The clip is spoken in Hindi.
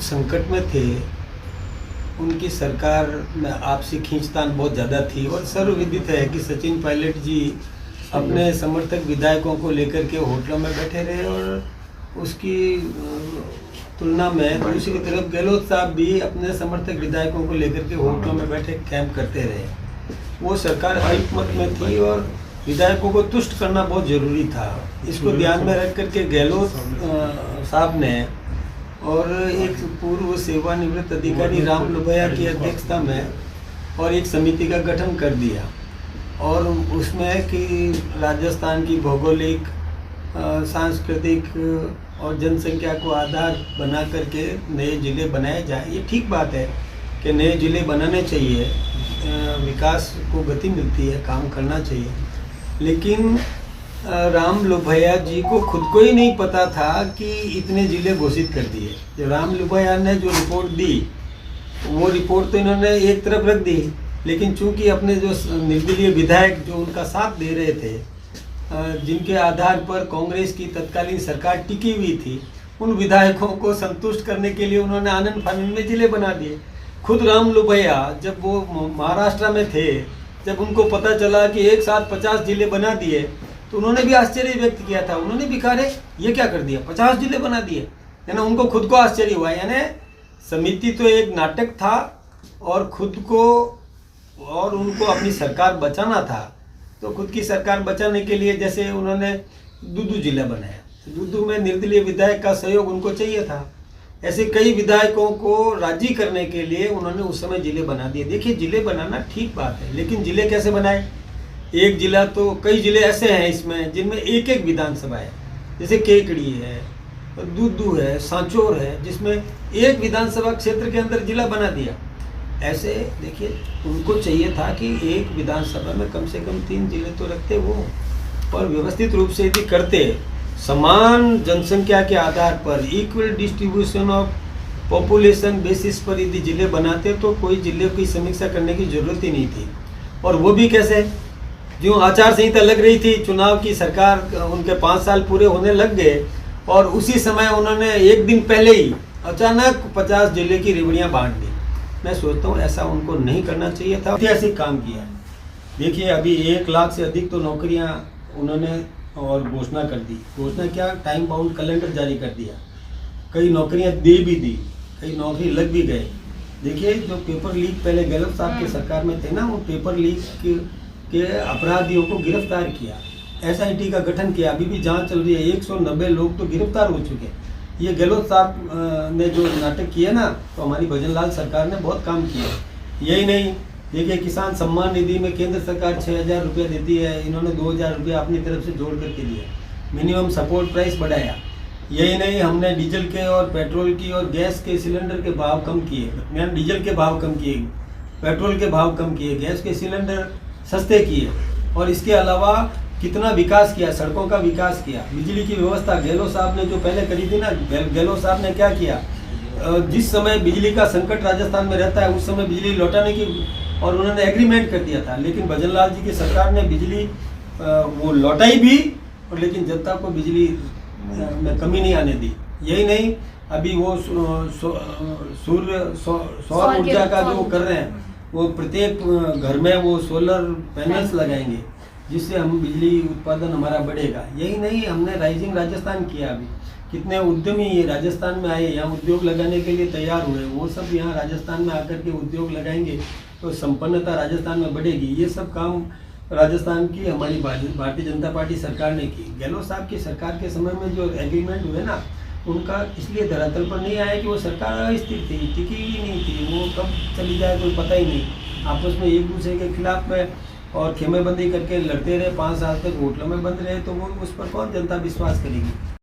कुछ संकट में थे, उनकी सरकार में आपसी खींचतान बहुत ज़्यादा थी और सर्वविदित है कि सचिन पायलट जी अपने समर्थक विधायकों को लेकर के होटलों में बैठे रहे और उसकी तुलना में दूसरी तरफ गहलोत साहब भी अपने समर्थक विधायकों को लेकर के होटलों में बैठे कैंप करते रहे। वो सरकार अल्पमत में थी और विधायकों को तुष्ट करना बहुत ज़रूरी था। इसको ध्यान में रख करके गहलोत साहब ने और एक पूर्व सेवानिवृत्त अधिकारी राम लोभैया की अध्यक्षता में और एक समिति का गठन कर दिया और उसमें कि राजस्थान की भौगोलिक, सांस्कृतिक और जनसंख्या को आधार बना करके नए ज़िले बनाए जाए। ये ठीक बात है कि नए ज़िले बनाने चाहिए, विकास को गति मिलती है, काम करना चाहिए। लेकिन राम लोभैया जी को खुद को ही नहीं पता था कि इतने ज़िले घोषित कर दिए। जो राम लोभैया ने जो रिपोर्ट दी, वो रिपोर्ट तो इन्होंने एक तरफ रख दी, लेकिन चूंकि अपने जो निर्दलीय विधायक जो उनका साथ दे रहे थे, जिनके आधार पर कांग्रेस की तत्कालीन सरकार टिकी हुई थी, उन विधायकों को संतुष्ट करने के लिए उन्होंने आनंद फानंद में ज़िले बना दिए। खुद राम लोभैया जब वो महाराष्ट्र में थे, जब उनको पता चला कि एक साथ 50 ज़िले बना दिए, तो उन्होंने भी आश्चर्य व्यक्त किया था। उन्होंने भी कहा, ये क्या कर दिया, 50 ज़िले बना दिए, है ना। उनको खुद को आश्चर्य हुआ। यानी समिति तो एक नाटक था और खुद को और उनको अपनी सरकार बचाना था, तो खुद की सरकार बचाने के लिए जैसे उन्होंने दूदू जिला बनाया। दूदू में निर्दलीय विधायक का सहयोग उनको चाहिए था। ऐसे कई विधायकों को राजी करने के लिए उन्होंने उस समय जिले बना दिए। देखिए, जिले बनाना ठीक बात है, लेकिन जिले कैसे बनाए। एक जिला तो कई जिले ऐसे हैं इसमें जिनमें एक एक विधानसभा है, जैसे केकड़ी है, दूदू है, सांचौर है, जिसमें एक विधानसभा क्षेत्र के अंदर जिला बना दिया। ऐसे देखिए, उनको चाहिए था कि एक विधानसभा में कम से कम 3 जिले तो रखते वो, और व्यवस्थित रूप से यदि करते, समान जनसंख्या के आधार पर equal distribution of population basis पर यदि जिले बनाते तो कोई जिले की समीक्षा करने की जरूरत ही नहीं थी। और वो भी कैसे, जो आचार संहिता लग रही थी, चुनाव की सरकार, उनके 5 साल पूरे होने लग गए और उसी समय उन्होंने एक दिन पहले ही अचानक 50 जिले की रिबड़ियाँ बांट दी। मैं सोचता हूँ ऐसा उनको नहीं करना चाहिए था। ऐतिहासिक काम किया है। देखिए, अभी 1 लाख से अधिक तो नौकरियाँ उन्होंने और घोषणा कर दी। घोषणा क्या, टाइम बाउंड कैलेंडर जारी कर दिया। कई नौकरियाँ दे भी दी, कई नौकरी लग भी गए। देखिए, जो पेपर लीक पहले गहलोत साहब के सरकार में थे ना, वो पेपर लीक के अपराधियों को गिरफ्तार किया, SIT का गठन किया, अभी भी जाँच चल रही है। 190 लोग तो गिरफ्तार हो चुके हैं। ये गहलोत साहब ने जो नाटक किया ना, तो हमारी भजनलाल सरकार ने बहुत काम किया। यही नहीं, देखिए, किसान सम्मान निधि में केंद्र सरकार 6,000 रुपये देती है, इन्होंने 2,000 रुपये अपनी तरफ से जोड़ करके दिया। मिनिमम सपोर्ट प्राइस बढ़ाया। यही नहीं, हमने डीजल के और पेट्रोल की और गैस के सिलेंडर के भाव कम किए। मैंने डीजल के भाव कम किए, पेट्रोल के भाव कम किए, गैस के सिलेंडर सस्ते किए, और इसके अलावा कितना विकास किया, सड़कों का विकास किया। बिजली की व्यवस्था गहलोत साहब ने जो पहले करी थी ना, गहलोत साहब ने क्या किया, जिस समय बिजली का संकट राजस्थान में रहता है उस समय बिजली लौटाने की और उन्होंने एग्रीमेंट कर दिया था। लेकिन भजनलाल जी की सरकार ने बिजली वो लौटाई भी, और लेकिन जनता को बिजली में कमी नहीं आने दी। यही नहीं, अभी वो सौर ऊर्जा का जो कर रहे हैं, वो प्रत्येक घर में वो सोलर पैनल्स लगाएंगे, जिससे हम बिजली उत्पादन हमारा बढ़ेगा। यही नहीं, हमने राइजिंग राजस्थान किया। अभी कितने उद्यमी ये राजस्थान में आए, यहाँ उद्योग लगाने के लिए तैयार हुए, वो सब यहाँ राजस्थान में आकर के उद्योग लगाएंगे तो संपन्नता राजस्थान में बढ़ेगी। ये सब काम राजस्थान की हमारी भारतीय जनता पार्टी सरकार ने की। गहलोत साहब की सरकार के समय में जो एग्रीमेंट हुए ना, उनका इसलिए धरातल पर नहीं आया कि वो सरकार अस्थिर थी, टिकी ही नहीं थी। वो कब चली जाए कोई पता ही नहीं। आपस में एक दूसरे के खिलाफ में और खेमेबंदी करके लड़ते रहे, 5 साल तक होटलों में बंद रहे, तो वो उस पर कौन जनता विश्वास करेगी।